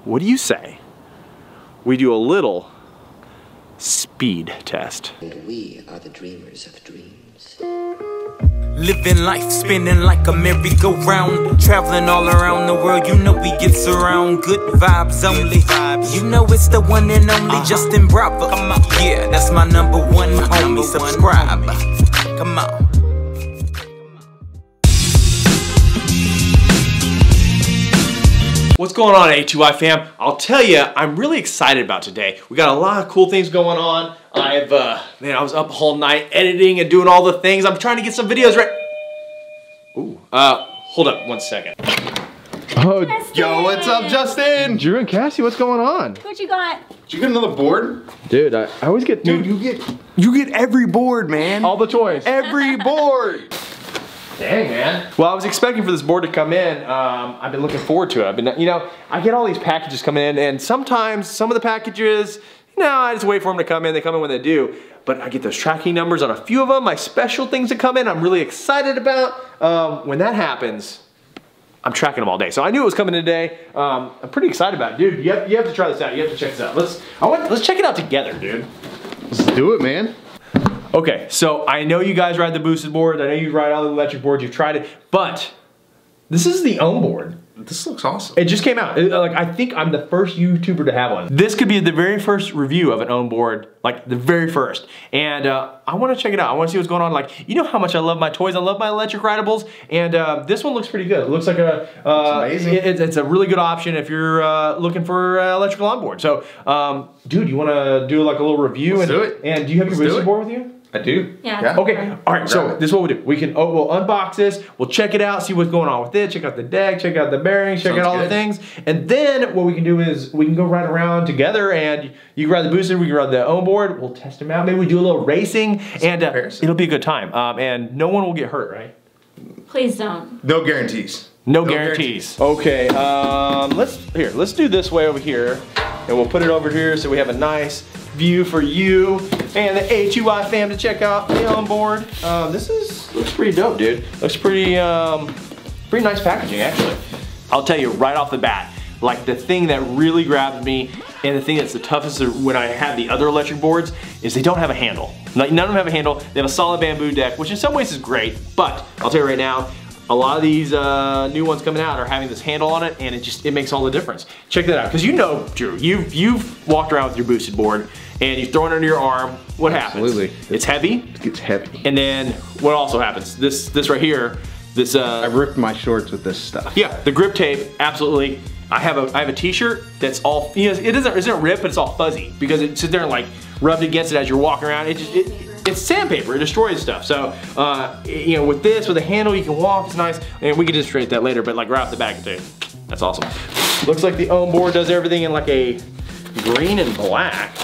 what do you say we do a little speed test? And we are the dreamers of dreams. Living life, spinning like a merry-go-round, traveling all around the world, you know we get around. Good vibes only, you know it's the one and only Justin Bravo. Yeah, that's my number one homie, subscribe. Come on. What's going on, A2I fam? I'll tell you, I'm really excited about today. We got a lot of cool things going on. Man, I was up all night editing and doing all the things. I'm trying to get some videos ready. Ooh, hold up one second. Oh, Justin. yo, what's up, Justin? Drew and Cassie, what's going on? What you got? Did you get another board? Dude, I always get, Dude, you get every board, man. all the toys. Every board. Dang, man. Well, I was expecting for this board to come in. I've been looking forward to it. I've been, you know, I get all these packages coming in, and sometimes some of the packages, no, I just wait for them to come in. They come in when they do. But I get those tracking numbers on a few of them. My special things that come in, I'm really excited about. When that happens, I'm tracking them all day. So I knew it was coming today. I'm pretty excited about it. Dude, you have to try this out. You have to check this out. Let's check it out together, dude. Let's do it, man. Okay, so I know you guys ride the boosted boards. I know you ride all the electric boards. You've tried it, but this is the OWN board. This looks awesome. It just came out. I think I'm the first YouTuber to have one. This could be the very first review of an OWN board, like the very first. And I want to check it out. I want to see what's going on. Like, you know how much I love my toys. I love my electric rideables. And this one looks pretty good. It looks like a, it's amazing. It's a really good option if you're looking for electrical onboard. So, dude, you want to do like a little review? Let's do it. And do you have your boosted board with you? I do. Yeah. Okay, all right, so this is what we'll do. We'll unbox this, we'll check it out, see what's going on with it, check out the deck, check out the bearings, check out all the things. And then what we can do is we can go ride around together, and you can ride the boosted, we can ride the OWN board, we'll test them out, maybe we do a little racing, and it'll be a good time. And no one will get hurt, right? Please don't. No guarantees. No guarantees. Okay, let's do this way over here, and we'll put it over here so we have a nice view for you and the A2I fam to check out the OWN board. Looks pretty dope, dude. Looks pretty nice packaging, actually. I'll tell you right off the bat, like the thing that really grabs me and the thing that's the toughest when I have the other electric boards is they don't have a handle. None of them have a handle. They have a solid bamboo deck, which in some ways is great, but I'll tell you right now, a lot of these new ones coming out are having this handle on it, and it makes all the difference. Check that out, because you know, Drew, you've walked around with your boosted board, and you throw it under your arm. What happens? Absolutely. It's heavy. It gets heavy. And then what also happens? This right here, this I ripped my shorts with this stuff. Yeah, the grip tape, absolutely. I have a t-shirt that's all, you know, it isn't ripped, but it's all fuzzy because it sits there and like rubbed against it as you're walking around. It's sandpaper, it destroys stuff. So, you know, with the handle, you can walk, it's nice. And we can demonstrate that later, but like right off the back, that's awesome. Looks like the OWN board does everything in like a green and black.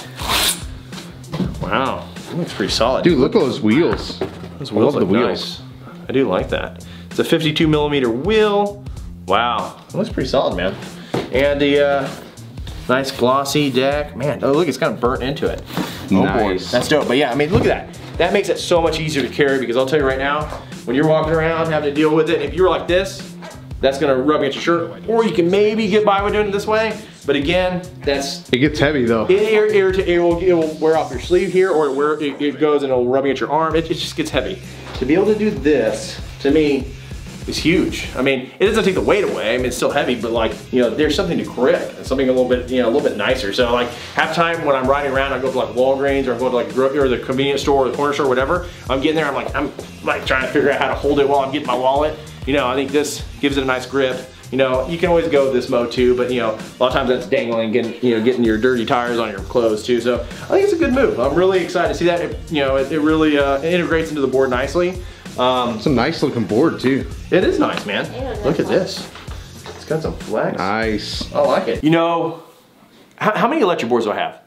Wow, that looks pretty solid. Dude, look at those wheels. Those wheels look look nice. I do like that. It's a 52mm wheel. Wow, it looks pretty solid, man. And the nice glossy deck. Man, oh look, it's kind of burnt into it. Nice. That's dope. But yeah, I mean, look at that. That makes it so much easier to carry because I'll tell you right now, when you're walking around having to deal with it, if you were like this, that's gonna rub against your shirt. Or you can maybe get by with doing it this way. But again, it gets heavy though. It will wear off your sleeve here, or it goes and it'll rub against your arm. It just gets heavy. To be able to do this, to me, is huge. I mean, it doesn't take the weight away. I mean, it's still heavy, but like, you know, there's something to grip and something a little bit nicer. So like, half time when I'm riding around, I go to like Walgreens or I go to like or the convenience store or the corner store, whatever. I'm getting there, I'm like trying to figure out how to hold it while I'm getting my wallet. You know, I think this gives it a nice grip. You know, you can always go this mode too, but you know, a lot of times that's dangling, getting your dirty tires on your clothes too. So I think it's a good move. I'm really excited to see that. It really integrates into the board nicely. It's a nice looking board too. It is nice, man. Look at this. It's got some flex. Nice. I like it. You know, how many electric boards do I have?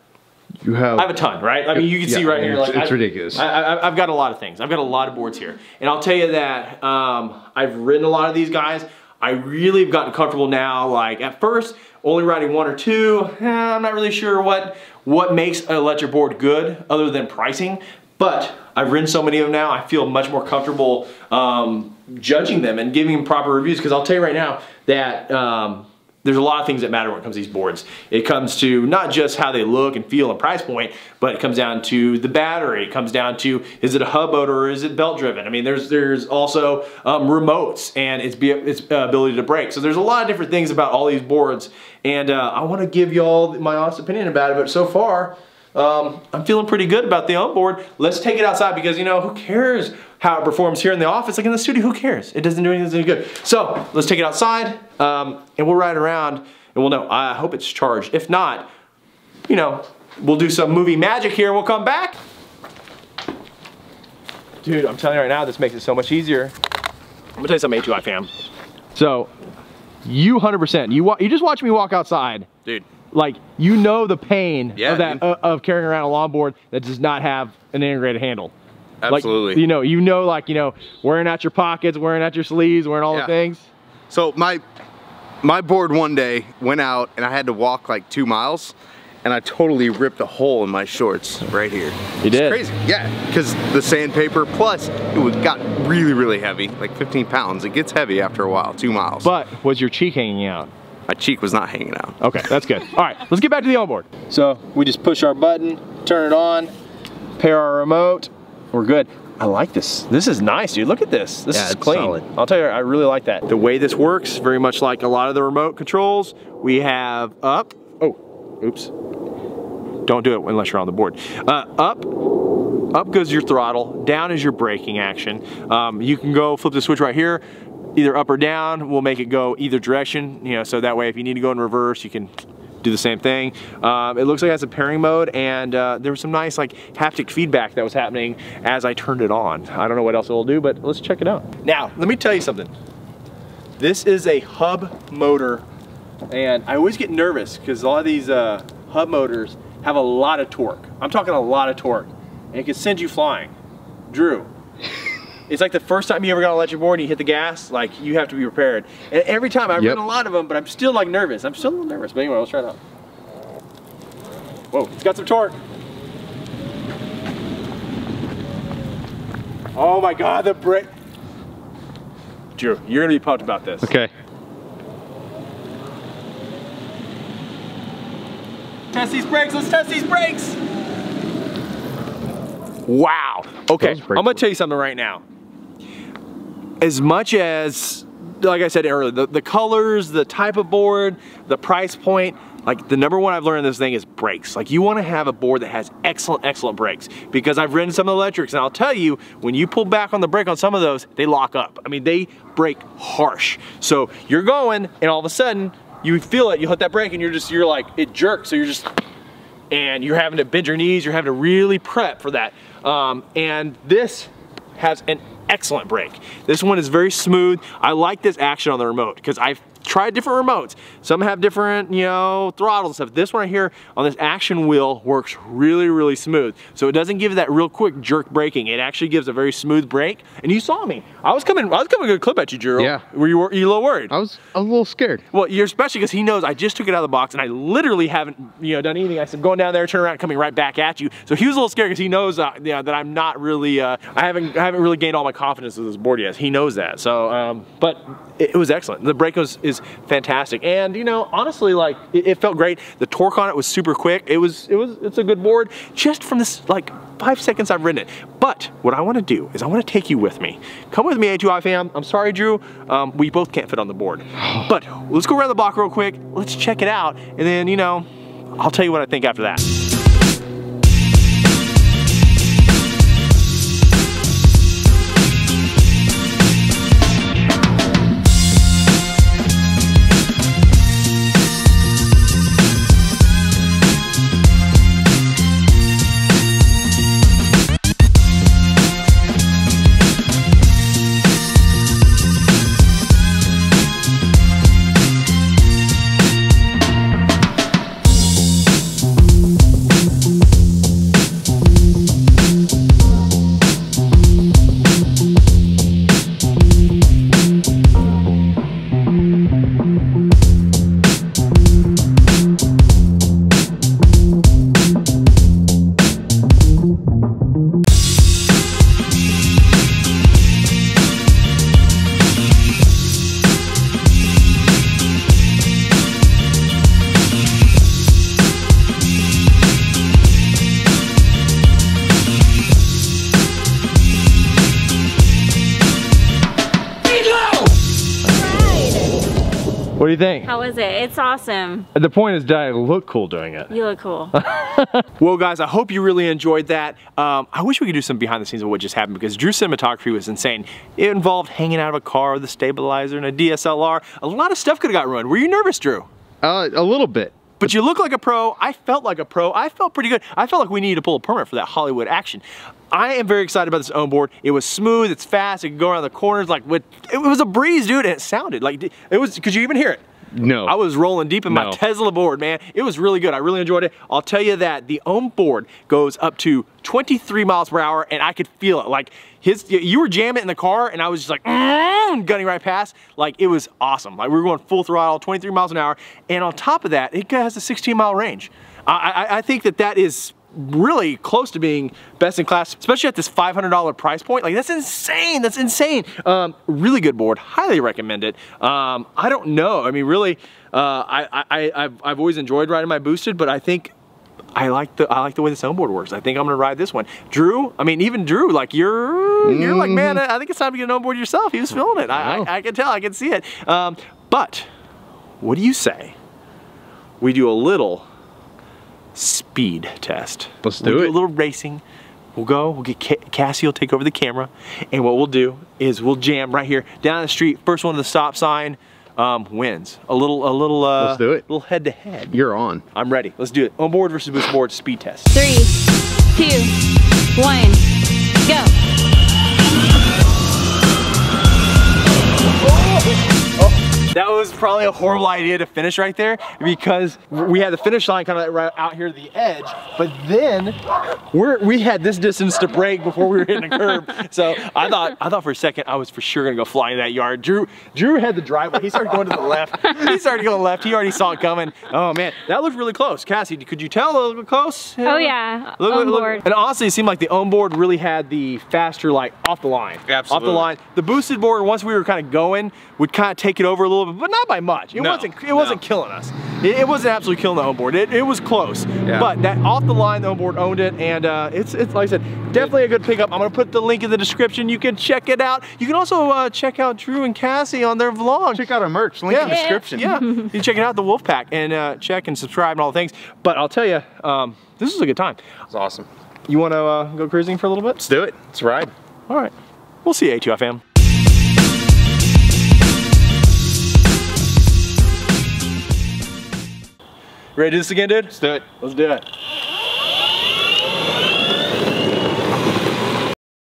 You have. I have a ton, right? I mean, you can see right here. Like, it's ridiculous. I've got a lot of things. I've got a lot of boards here. And I'll tell you that I've ridden a lot of these guys. I really have gotten comfortable now. Like at first, only riding one or two. I'm not really sure what makes an electric board good other than pricing. But I've ridden so many of them now, I feel much more comfortable judging them and giving them proper reviews. Because I'll tell you right now that there's a lot of things that matter when it comes to these boards. It comes to not just how they look and feel and price point, but it comes down to the battery. It comes down to, is it a hub motor or is it belt driven? I mean, there's also remotes and its ability to brake. So there's a lot of different things about all these boards. And I want to give you all my honest opinion about it, but so far, I'm feeling pretty good about the OWNBOARD. Let's take it outside because, you know, who cares how it performs here in the office? Like in the studio, who cares? It doesn't do anything good. So let's take it outside and we'll ride around and we'll know. I hope it's charged. If not, you know, we'll do some movie magic here and we'll come back. Dude, I'm telling you right now, this makes it so much easier. I'm gonna tell you something, A2I fam. So, you 100%, you just watch me walk outside. Dude. Like, you know the pain of that of carrying around a longboard that does not have an integrated handle. Absolutely. Like, you know, like, wearing out your pockets, wearing out your sleeves, wearing all the things. So my board one day went out and I had to walk like 2 miles and I totally ripped a hole in my shorts right here. You did? It's crazy. Yeah, because the sandpaper, plus it got really, really heavy, like 15 pounds. It gets heavy after a while, 2 miles. But was your cheek hanging out? My cheek was not hanging out. Okay, that's good. All right, let's get back to the OWNBOARD. So we just push our button, turn it on, pair our remote, we're good. I like this. This is nice, dude. Look at this. This is clean. Solid. I'll tell you, I really like that. The way this works, very much like a lot of the remote controls, we have up. Oh, oops. Don't do it unless you're on the board. Up goes your throttle, down is your braking action. You can go flip the switch right here, either up or down. We'll make it go either direction, so that way if you need to go in reverse, you can do the same thing. It looks like it has a pairing mode, and there was some nice like haptic feedback that was happening as I turned it on. I don't know what else it will do, but let's check it out. Now, let me tell you something. This is a hub motor, and I always get nervous because a lot of these hub motors have a lot of torque. I'm talking a lot of torque, and it can send you flying. Drew, it's like the first time you ever got on an electric board and you hit the gas, like you have to be prepared. And every time, I've ridden a lot of them, but I'm still like nervous. I'm still a little nervous, but anyway, let's try it out. Whoa, it's got some torque. Oh my God, the brake. Drew, you're gonna be pumped about this. Okay. Test these brakes, let's test these brakes. Wow, okay, I'm gonna tell you something right now. As much as, like I said earlier, the colors, the type of board, the price point, like the number one I've learned in this thing is brakes. Like you wanna have a board that has excellent brakes, because I've ridden some of the electrics and I'll tell you, when you pull back on the brake on some of those, they lock up. I mean, they brake harsh. So you're going and all of a sudden, you feel it, you hit that brake and you're like, it jerks, so and you're having to bend your knees, you're having to really prep for that. And this has an excellent brake. This one is very smooth. I like this action on the remote because I've tried different remotes. Some have different, throttles and stuff. This one right here on this action wheel works really smooth. So it doesn't give that real quick jerk braking. It actually gives a very smooth brake. And you saw me. I was coming a good clip at you, Drew. Yeah. Were you a little worried? I was a little scared. Well, you're especially because he knows I just took it out of the box and I literally haven't, done anything. I said, going down there, turn around, coming right back at you. So he was a little scared because he knows that I'm not really, I haven't really gained all my confidence with this board yet. He knows that. So, but it was excellent. The brake is fantastic. And honestly, like it felt great. The torque on it was super quick. It's a good board just from this like 5 seconds I've ridden it. But what I want to do is I want to take you with me. Come with me, A2I fam. I'm sorry, Drew. We both can't fit on the board. But let's go around the block real quick. Let's check it out. And then, I'll tell you what I think after that. What do you think? How is it? It's awesome. The point is, did I look cool doing it? You look cool. Well, guys, I hope you really enjoyed that. I wish we could do some behind the scenes of what just happened because Drew's cinematography was insane. It involved hanging out of a car with a stabilizer and a DSLR. A lot of stuff could have got ruined. Were you nervous, Drew? A little bit. But you look like a pro. I felt like a pro. I felt pretty good. I felt like we needed to pull a permit for that Hollywood action. I am very excited about this own board. It was smooth, it's fast, it could go around the corners like it was a breeze, dude, and it sounded like it was. Could you even hear it? No. I was rolling deep in my Tesla board, man. It was really good. I really enjoyed it. I'll tell you that the own board goes up to 23 miles per hour, and I could feel it. Like you were jamming in the car, and I was just like gunning right past. Like it was awesome. Like we were going full throttle, 23 miles an hour, and on top of that, it has a 16-mile range. I think that is really close to being best in class, especially at this $500 price point. Like that's insane, that's insane. Really good board, highly recommend it. I don't know, I mean really, I've always enjoyed riding my boosted, but I think I like the way this own board works. I think I'm gonna ride this one. Drew, I mean even Drew, like you're like, man, I think it's time to get an own board yourself. He was feeling it, I can tell, I can see it. But what do you say we do a little speed test? Let's do it. A little racing. We'll get Cassie will take over the camera, and what we'll do is we'll jam right here down the street. First one to the stop sign wins. A little let's do it. Little head to head. You're on. I'm ready. Let's do it. On board versus boost board speed test. 3, 2, 1, go. That was probably a horrible idea to finish right there because we had the finish line kind of right out here to the edge, but then we had this distance to brake before we were hitting the curb. So I thought for a second I was for sure gonna go flying that yard. Drew had the driveway. He started going to the left. He started going left. He already saw it coming. Oh man, that looked really close. Cassie, could you tell a little close? Oh yeah, look. board. And honestly, it seemed like the own board really had the faster, like off the line. Absolutely. Off the line. The boosted board, once we were kind of going, would kind of take it over a little bit, but not by much. It wasn't killing us. It wasn't absolutely killing the own board. It was close. Yeah. But that off the line, the own board owned it, and it's like I said, definitely a good pickup. I'm gonna put the link in the description. You can check it out. You can also check out Drew and Cassie on their vlog. Check out our merch. Link in the description. Yeah, you can check it out, the Wolfpack, and check and subscribe and all the things. But I'll tell you, this was a good time. It's awesome. You want to go cruising for a little bit? Let's do it. Let's ride. All right. We'll see you, A2I fam. Ready to do this again, dude? Let's do it. Let's do it.